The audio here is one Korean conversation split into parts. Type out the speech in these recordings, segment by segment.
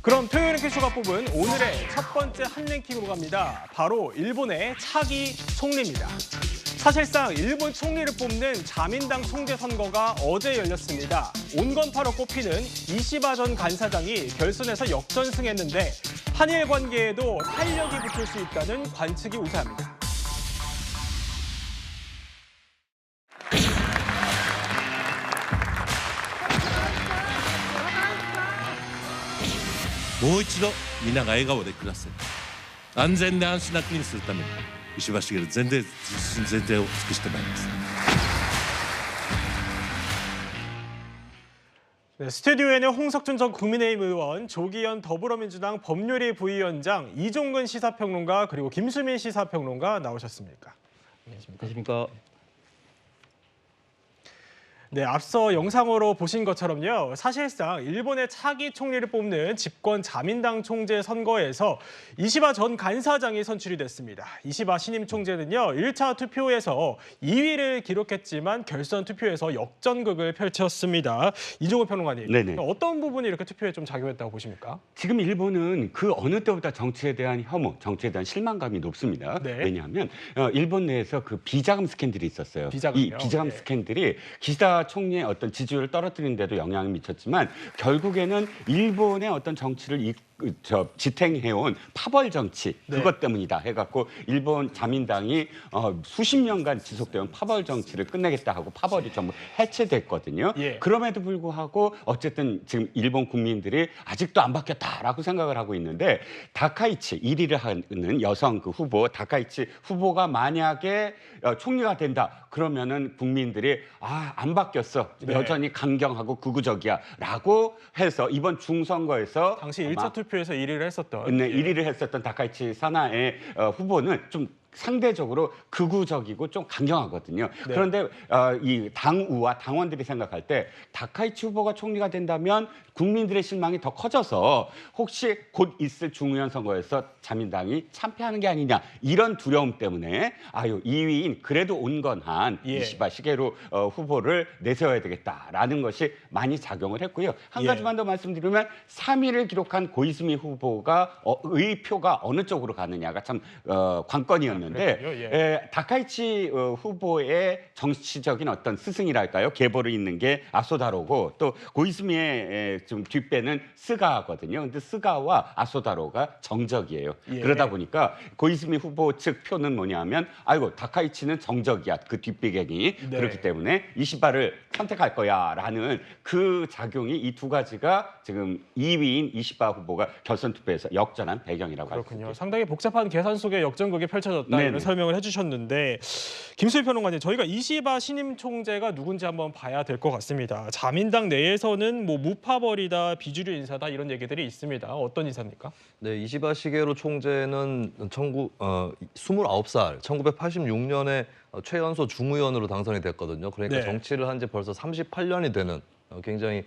그럼 토요일 랭킹쇼가 뽑은 오늘의 첫 번째 한 랭킹으로 갑니다. 바로 일본의 차기 총리입니다. 사실상 일본 총리를 뽑는 자민당 총재 선거가 어제 열렸습니다. 온건파로 꼽히는 이시바 전 간사장이 결선에서 역전승했는데 한일 관계에도 탄력이 붙을 수 있다는 관측이 우세합니다. もう一度皆が笑顔で暮らせ安全で安心な国にするために石破茂全力全体を尽くしてまいります。 네, 스튜디오에는 홍석준 전 국민의힘 의원, 조기현 더불어민주당 법률위 부위원장, 이종근 시사평론가 그리고 김수민 시사평론가 나오셨습니까? 안녕하십니까? 네, 앞서 영상으로 보신 것처럼요. 사실상 일본의 차기 총리를 뽑는 집권 자민당 총재 선거에서 이시바 전 간사장이 선출이 됐습니다. 이시바 신임 총재는요. 1차 투표에서 2위를 기록했지만 결선 투표에서 역전극을 펼쳤습니다. 이종훈 평론가님, 네네. 어떤 부분이 이렇게 투표에 좀 작용했다고 보십니까? 지금 일본은 그 어느 때보다 정치에 대한 혐오, 정치에 대한 실망감이 높습니다. 네. 왜냐하면 일본 내에서 그 비자금 스캔들이 있었어요. 비자금이요? 이 비자금 네. 스캔들이 기시다 총리의 어떤 지지율을 떨어뜨리는 데도 영향을 미쳤지만 결국에는 일본의 어떤 정치를 지탱해온 파벌 정치 네. 그것 때문이다 해갖고 일본 자민당이 수십 년간 지속되온 파벌 정치를 끝내겠다 하고 파벌이 전부 해체됐거든요. 예. 그럼에도 불구하고 어쨌든 지금 일본 국민들이 아직도 안 바뀌었다라고 생각을 하고 있는데 다카이치 1위를 하는 여성 그 후보 다카이치 후보가 만약에 총리가 된다 그러면은 국민들이 안 바뀌었어 네. 여전히 강경하고 극우적이야라고 해서 이번 중선거에서 당시 1차 투표에서 1위를 했었던. 네, 1위를 했었던 다카이치 사나의 후보는 좀 상대적으로 극우적이고 좀 강경하거든요. 네. 그런데 이 당우와 당원들이 생각할 때 다카이치 후보가 총리가 된다면 국민들의 실망이 더 커져서 혹시 곧 있을 중의원 선거에서 자민당이 참패하는 게 아니냐 이런 두려움 때문에 2위인 그래도 온건한 예. 이시바 시게루 후보를 내세워야 되겠다라는 것이 많이 작용을 했고요. 한 예. 가지만 더 말씀드리면 3위를 기록한 고이즈미 후보가 의 표가 어느 쪽으로 가느냐가 참 관건이었는데 그랬군요. 다카이치 후보의 정치적인 어떤 스승이랄까요? 계보를 잇는 게 아소다로고 또 고이즈미의 좀 뒷배는 스가거든요. 근데 스가와 아소다로가 정적이에요. 예. 그러다 보니까 고이즈미 후보 측 표는 뭐냐면 다카이치는 정적이야. 그 뒷배경이 네. 그렇기 때문에 이시바를 선택할 거야라는 그 작용이 이 두 가지가 지금 2위인 이시바 후보가 결선 투표에서 역전한 배경이라고 할 수 그렇군요. 있습니다. 상당히 복잡한 계산 속에 역전극이 펼쳐졌다 네네. 이런 설명을 해주셨는데 김수희 평론가님 저희가 이시바 신임 총재가 누군지 한번 봐야 될 것 같습니다. 자민당 내에서는 뭐 무파벌이다 비주류 인사다 이런 얘기들이 있습니다. 어떤 인사입니까? 네, 이시바 시게루 총재는 29살, 1986년에 최연소 중의원으로 당선이 됐거든요. 그러니까 네. 정치를 한 지 벌써 38년이 되는 굉장히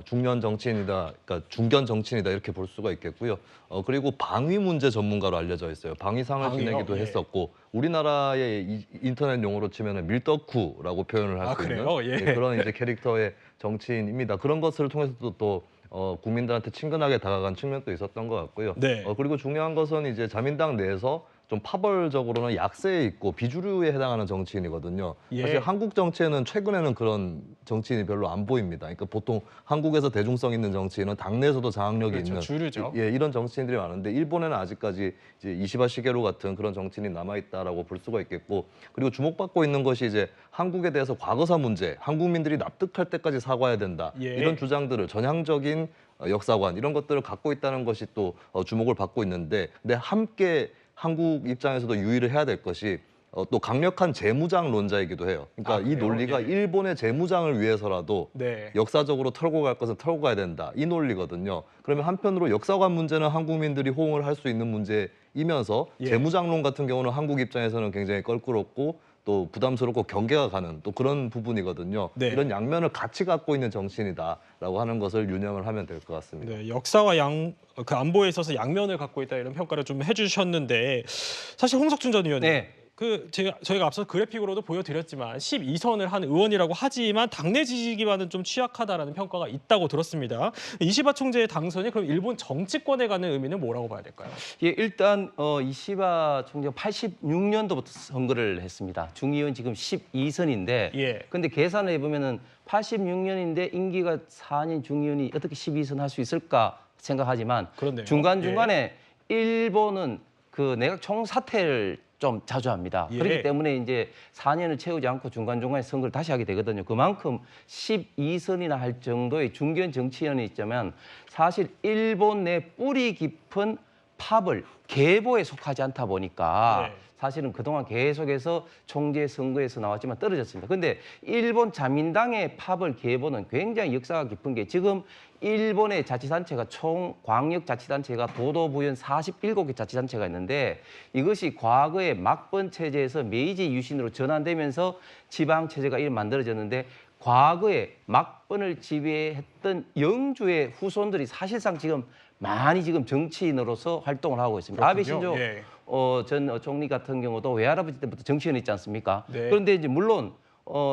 중년 정치인이다, 그러니까 중견 정치인이다 이렇게 볼 수가 있겠고요. 그리고 방위 문제 전문가로 알려져 있어요. 방위상을 방위요? 지내기도 예. 했었고 우리나라의 인터넷 용어로 치면 밀덕후라고 표현을 할 수 있는 그래요? 예. 그런 이제 캐릭터의 정치인입니다. 그런 것을 통해서도 또 국민들한테 친근하게 다가간 측면도 있었던 것 같고요. 네. 그리고 중요한 것은 이제 자민당 내에서 좀 파벌적으로는 약세에 있고 비주류에 해당하는 정치인이거든요. 예. 사실 한국 정치에는 최근에는 그런 정치인이 별로 안 보입니다. 그러니까 보통 한국에서 대중성 있는 정치인은 당내에서도 장악력이 그렇죠. 있는 주류죠. 이런 정치인들이 많은데 일본에는 아직까지 이제 이시바 시게루 같은 그런 정치인이 남아 있다라고 볼 수가 있겠고 그리고 주목받고 있는 것이 이제 한국에 대해서 과거사 문제, 한국민들이 납득할 때까지 사과해야 된다 예. 이런 주장들을 전향적인 역사관 이런 것들을 갖고 있다는 것이 또 주목을 받고 있는데 근데 함께 한국 입장에서도 유의를 해야 될 것이 또 강력한 재무장론자이기도 해요. 그러니까 이 그래요? 논리가 예. 일본의 재무장을 위해서라도 네. 역사적으로 털고 갈 것은 털고 가야 된다. 이 논리거든요. 그러면 한편으로 역사관 문제는 한국민들이 호응을 할 수 있는 문제이면서 예. 재무장론 같은 경우는 한국 입장에서는 굉장히 껄끄럽고 또 부담스럽고 경계가 가는 또 그런 부분이거든요. 네. 이런 양면을 같이 갖고 있는 정치인이다라고 하는 것을 유념을 하면 될 것 같습니다. 네, 역사와 그 안보에 있어서 양면을 갖고 있다 이런 평가를 좀 해주셨는데 사실 홍석준 전 의원님 네. 저희가 앞서 그래픽으로도 보여드렸지만 12선을 한 의원이라고 하지만 당내 지지 기반은 좀 취약하다라는 평가가 있다고 들었습니다. 이시바 총재의 당선이 그럼 일본 정치권에 가는 의미는 뭐라고 봐야 될까요? 예, 일단 이시바 총재가 86년도부터 선거를 했습니다. 중의원 지금 12선인데 예. 근데 계산을 해보면은 86년인데 임기가 4년 중의원이 어떻게 12선 할 수 있을까 생각하지만 그렇네요. 중간중간에 일본은 그 내각 총사퇴를 좀 자주 합니다. 예. 그렇기 때문에 이제 4년을 채우지 않고 중간중간에 선거를 다시 하게 되거든요. 그만큼 12선이나 할 정도의 중견 정치인이 있자면 사실 일본 내 뿌리 깊은 팝을 계보에 속하지 않다 보니까 네. 사실은 그동안 계속해서 총재 선거에서 나왔지만 떨어졌습니다. 근데 일본 자민당의 팝을 계보는 굉장히 역사가 깊은 게 지금 일본의 자치단체가 총 광역자치단체가 도도부현 47개 자치단체가 있는데 이것이 과거의 막번 체제에서 메이지 유신으로 전환되면서 지방체제가 이렇게 만들어졌는데 과거에 막번을 지배했던 영주의 후손들이 사실상 지금 많이 지금 정치인으로서 활동을 하고 있습니다. 아베 그렇군요. 신조 예. 전 총리 같은 경우도 외할아버지 때부터 정치인이 있지 않습니까? 네. 그런데 이제 물론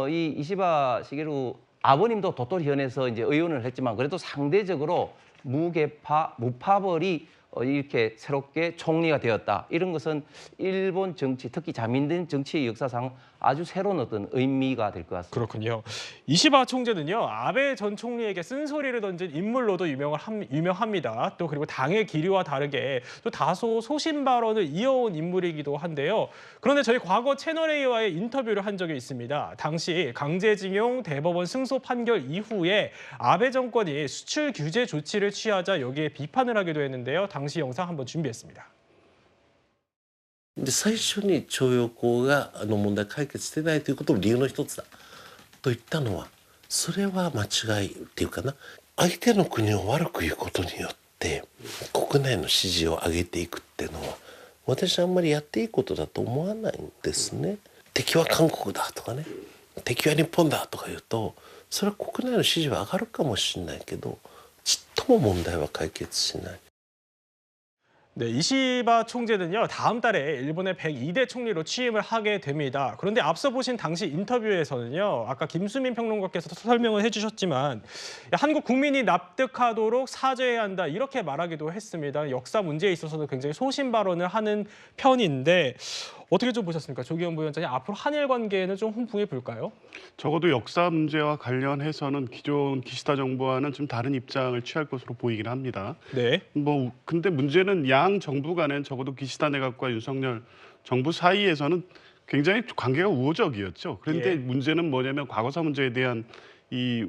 이 이시바 시게루 아버님도 도토리현에서 이제 의원을 했지만 그래도 상대적으로 무계파, 무파벌이 이렇게 새롭게 총리가 되었다. 이런 것은 일본 정치, 특히 자민된 정치의 역사상 아주 새로운 어떤 의미가 될 것 같습니다. 그렇군요. 이시바 총재는요, 아베 전 총리에게 쓴소리를 던진 인물로도 유명합니다. 또 그리고 당의 기류와 다르게 또 다소 소신 발언을 이어온 인물이기도 한데요. 그런데 저희 과거 채널A와의 인터뷰를 한 적이 있습니다. 당시 강제징용 대법원 승소 판결 이후에 아베 정권이 수출 규제 조치를 취하자 여기에 비판을 하기도 했는데요. 당시 영상 한번 준비했습니다. で最初に徴用工が問題解決してないということも理由の一つだと言ったのはそれは間違いっていうかな相手の国を悪く言うことによって国内の支持を上げていくっていうのは私はあんまりやっていいことだと思わないんですね。敵は韓国だとかね敵は日本だとか言うとそれは国内の支持は上がるかもしれないけどちっとも問題は解決しない。 네, 이시바 총재는요, 다음 달에 일본의 102대 총리로 취임을 하게 됩니다. 그런데 앞서 보신 당시 인터뷰에서는요, 아까 김수민 평론가께서 설명을 해주셨지만 한국 국민이 납득하도록 사죄해야 한다 이렇게 말하기도 했습니다. 역사 문제에 있어서는 굉장히 소신 발언을 하는 편인데 어떻게 좀 보셨습니까? 조기현 부위원장님, 앞으로 한일 관계에는 좀 훈풍이 불까요? 적어도 역사 문제와 관련해서는 기존 기시다 정부와는 좀 다른 입장을 취할 것으로 보이긴 합니다. 네. 근데 문제는 양 정부 간엔 적어도 기시다 내각과 윤석열 정부 사이에서는 굉장히 관계가 우호적이었죠. 그런데 예. 문제는 뭐냐면 과거사 문제에 대한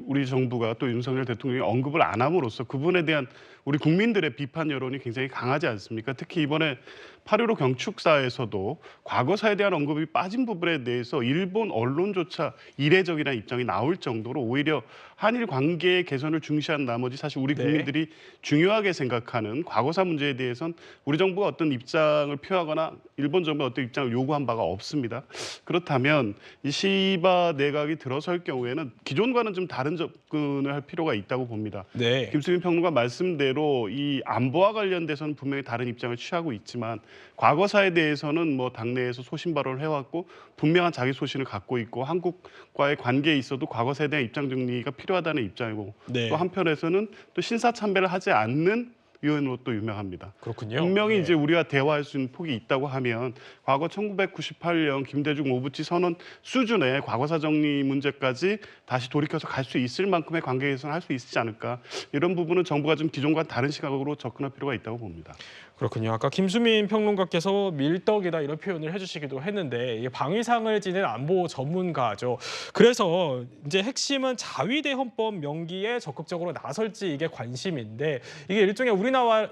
우리 정부가 또 윤석열 대통령이 언급을 안 함으로써 그분에 대한 우리 국민들의 비판 여론이 굉장히 강하지 않습니까? 특히 이번에 8.15 경축사에서도 과거사에 대한 언급이 빠진 부분에 대해서 일본 언론조차 이례적이라는 입장이 나올 정도로 오히려 한일 관계의 개선을 중시한 나머지 사실 우리 국민들이 중요하게 생각하는 과거사 문제에 대해서는 우리 정부가 어떤 입장을 표하거나 일본 정부가 어떤 입장을 요구한 바가 없습니다. 그렇다면 이 시바 내각이 들어설 경우에는 기존과는 좀 다른 접근을 할 필요가 있다고 봅니다. 네. 김수민 평론가 말씀대로 이 안보와 관련돼서는 분명히 다른 입장을 취하고 있지만 과거사에 대해서는 뭐 당내에서 소신 발언을 해왔고 분명한 자기 소신을 갖고 있고 한국과의 관계에 있어도 과거사에 대한 입장 정리가 필요하다는 입장이고 네. 또 한편에서는 또 신사참배를 하지 않는 위원으로 또 유명합니다. 그렇군요. 분명히 네. 이제 우리가 대화할 수 있는 폭이 있다고 하면 과거 1998년 김대중 오부치 선언 수준의 과거사 정리 문제까지 다시 돌이켜서 갈 수 있을 만큼의 관계 개선을 할 수 있지 않을까 이런 부분은 정부가 좀 기존과 다른 시각으로 접근할 필요가 있다고 봅니다. 그렇군요. 아까 김수민 평론가께서 밀떡이다 이런 표현을 해주시기도 했는데 이게 방위상을 지닌 안보 전문가죠. 그래서 이제 핵심은 자위대 헌법 명기에 적극적으로 나설지 이게 관심인데 이게 일종의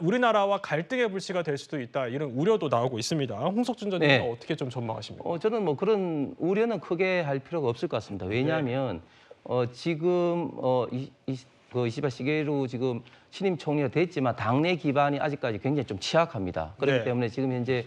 우리나라와 갈등의 불씨가 될 수도 있다 이런 우려도 나오고 있습니다. 홍석준 전님은 네. 어떻게 좀 전망하십니까? 저는 뭐 그런 우려는 크게 할 필요가 없을 것 같습니다. 왜냐하면 지금 그 이시바 시게루 지금 신임 총리가 됐지만 당내 기반이 아직까지 굉장히 좀 취약합니다. 그렇기 네. 때문에 지금 현재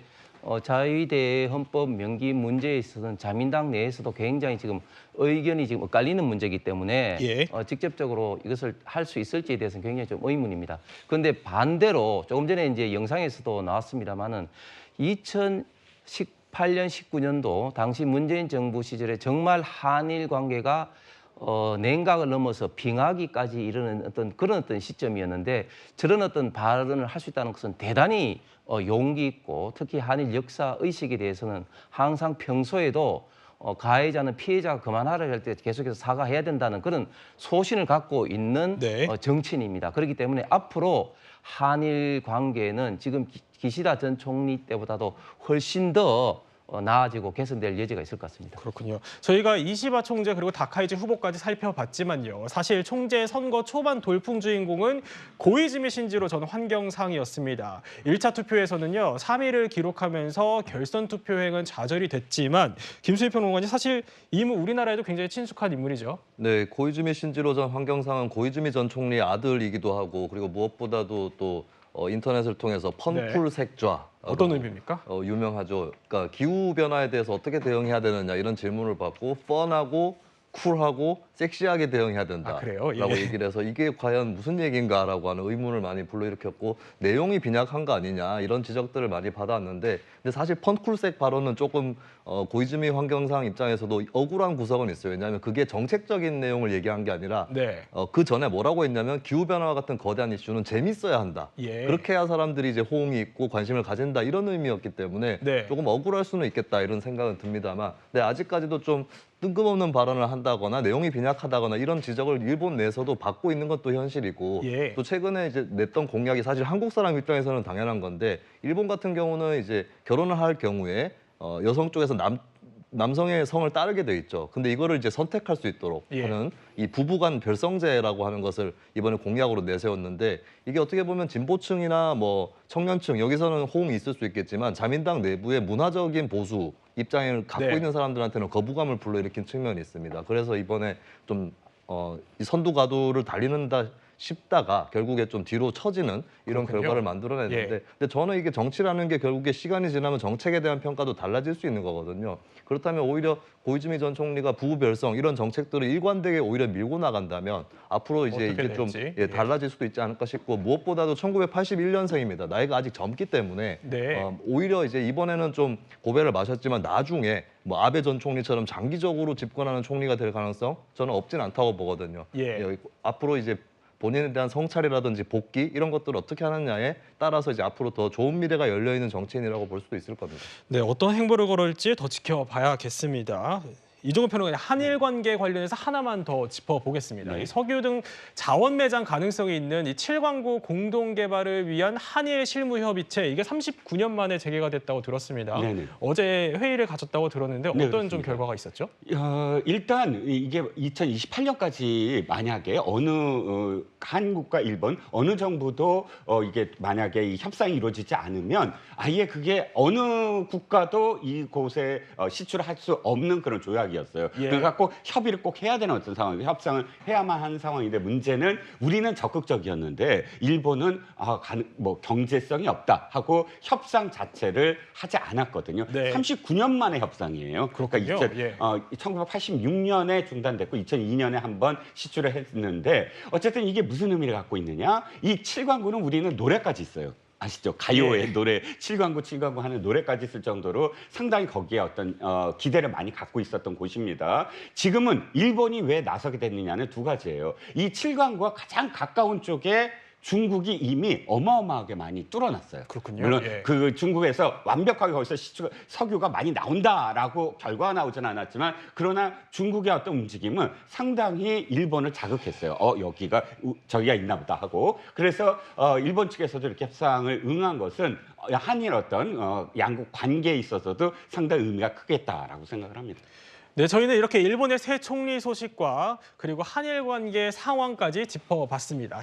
자위대 헌법 명기 문제에 있어서는 자민당 내에서도 굉장히 지금 의견이 지금 엇갈리는 문제이기 때문에 예. 직접적으로 이것을 할 수 있을지에 대해서는 굉장히 좀 의문입니다. 그런데 반대로 조금 전에 이제 영상에서도 나왔습니다만은 18년, 19년도 당시 문재인 정부 시절에 정말 한일 관계가 냉각을 넘어서 빙하기까지 이르는 그런 시점이었는데 저런 발언을 할 수 있다는 것은 대단히 용기 있고 특히 한일 역사 의식에 대해서는 항상 평소에도 가해자는 피해자가 그만하라 할 때 계속해서 사과해야 된다는 그런 소신을 갖고 있는 네. 정치인입니다. 그렇기 때문에 앞으로 한일 관계는 지금 기시다 전 총리 때보다도 훨씬 더 나아지고 개선될 여지가 있을 것 같습니다. 그렇군요. 저희가 이시바 총재 그리고 다카이치 후보까지 살펴봤지만요. 사실 총재 선거 초반 돌풍 주인공은 고이즈미 신지로 전 환경상이었습니다. 1차 투표에서는요. 3위를 기록하면서 결선 투표행은 좌절이 됐지만 김수희 평론가님 사실 이무 우리나라에도 굉장히 친숙한 인물이죠. 네, 고이즈미 신지로 전 환경상은 고이즈미 전 총리의 아들이기도 하고 그리고 무엇보다도 또 인터넷을 통해서 펀쿨 색좌 어떤 의미입니까? 유명하죠. 그러니까 기후 변화에 대해서 어떻게 대응해야 되느냐 이런 질문을 받고 펀하고 쿨하고 섹시하게 대응해야 된다라고 그래요? 예. 얘기를 해서 이게 과연 무슨 얘기인가라고 하는 의문을 많이 불러일으켰고 내용이 빈약한 거 아니냐 이런 지적들을 많이 받았는데 근데 사실 펀쿨색 발언은 조금 고이즈미 환경상 입장에서도 억울한 구석은 있어요. 왜냐하면 그게 정책적인 내용을 얘기한 게 아니라 네. 그 전에 뭐라고 했냐면 기후변화 같은 거대한 이슈는 재밌어야 한다. 예. 그렇게 해야 사람들이 이제 호응이 있고 관심을 가진다 이런 의미였기 때문에 네. 조금 억울할 수는 있겠다 이런 생각은 듭니다만 근데 아직까지도 좀 뜬금없는 발언을 한다거나 내용이 빈약하다거나 이런 지적을 일본 내에서도 받고 있는 것도 현실이고 예. 또 최근에 이제 냈던 공약이 사실 한국 사람 입장에서는 당연한 건데 일본 같은 경우는 이제 결혼을 할 경우에 여성 쪽에서 남성의 성을 따르게 돼 있죠. 근데 이거를 이제 선택할 수 있도록 예. 하는 이 부부간 별성제라고 하는 것을 이번에 공약으로 내세웠는데 이게 어떻게 보면 진보층이나 뭐 청년층 여기서는 호응이 있을 수 있겠지만 자민당 내부의 문화적인 보수 입장을 갖고 네. 있는 사람들한테는 거부감을 불러일으킨 측면이 있습니다. 그래서 이번에 좀 이 선두 가도를 달리는다 싶다가 결국에 좀 뒤로 처지는 이런 그렇군요. 결과를 만들어냈는데 예. 근데 저는 이게 정치라는 게 결국에 시간이 지나면 정책에 대한 평가도 달라질 수 있는 거거든요. 그렇다면 오히려 고이즈미 전 총리가 부부별성 이런 정책들을 일관되게 오히려 밀고 나간다면 앞으로 이제 어떻게 이게 좀 될지. 예, 달라질 수도 있지 않을까 싶고 무엇보다도 1981년생입니다. 나이가 아직 젊기 때문에 네. 오히려 이제 이번에는 좀 고배를 마셨지만 나중에 뭐 아베 전 총리처럼 장기적으로 집권하는 총리가 될 가능성 저는 없진 않다고 보거든요. 예. 앞으로 이제 본인에 대한 성찰이라든지 복귀 이런 것들을 어떻게 하느냐에 따라서 이제 앞으로 더 좋은 미래가 열려 있는 정치인이라고 볼 수도 있을 겁니다. 네, 어떤 행보를 걸을지 더 지켜봐야겠습니다. 이종훈 평론가님, 한일 관계 관련해서 하나만 더 짚어보겠습니다. 네. 이 석유 등 자원 매장 가능성이 있는 이 7광구 공동 개발을 위한 한일 실무 협의체 이게 39년 만에 재개가 됐다고 들었습니다. 네네. 어제 회의를 가졌다고 들었는데 네, 어떤 좀 그렇습니다. 결과가 있었죠? 일단 이게 2028년까지 만약에 어느 한국과 일본 어느 정부도 이게 만약에 이 협상이 이루어지지 않으면 아예 그게 어느 국가도 이곳에 시출할 수 없는 그런 조약이었어요. 예. 그러니까 꼭 협의를 꼭 해야 되는 어떤 상황, 협상을 해야만 하는 상황인데 문제는 우리는 적극적이었는데 일본은 뭐 경제성이 없다 하고 협상 자체를 하지 않았거든요. 네. 39년 만에 협상이에요. 그렇군요. 예. 1986년에 중단됐고 2002년에 한번 시출을 했는데 어쨌든 이게 무슨 의미를 갖고 있느냐? 이 7광구는 우리는 노래까지 있어요. 아시죠? 가요의 예. 노래 7광구 하는 노래까지 있을 정도로 상당히 거기에 어떤 기대를 많이 갖고 있었던 곳입니다. 지금은 일본이 왜 나서게 됐느냐는 두 가지예요. 이 7광구와 가장 가까운 쪽에 중국이 이미 어마어마하게 많이 뚫어놨어요. 그렇군요. 물론 예. 그 중국에서 완벽하게 거기서 석유가 많이 나온다라고 결과가 나오진 않았지만 그러나 중국의 어떤 움직임은 상당히 일본을 자극했어요. 여기가 저기가 있나 보다 하고 그래서 일본 측에서도 이렇게 협상을 응한 것은 한일 어떤 양국 관계에 있어서도 상당히 의미가 크겠다라고 생각을 합니다. 네, 저희는 이렇게 일본의 새 총리 소식과 그리고 한일 관계 상황까지 짚어봤습니다.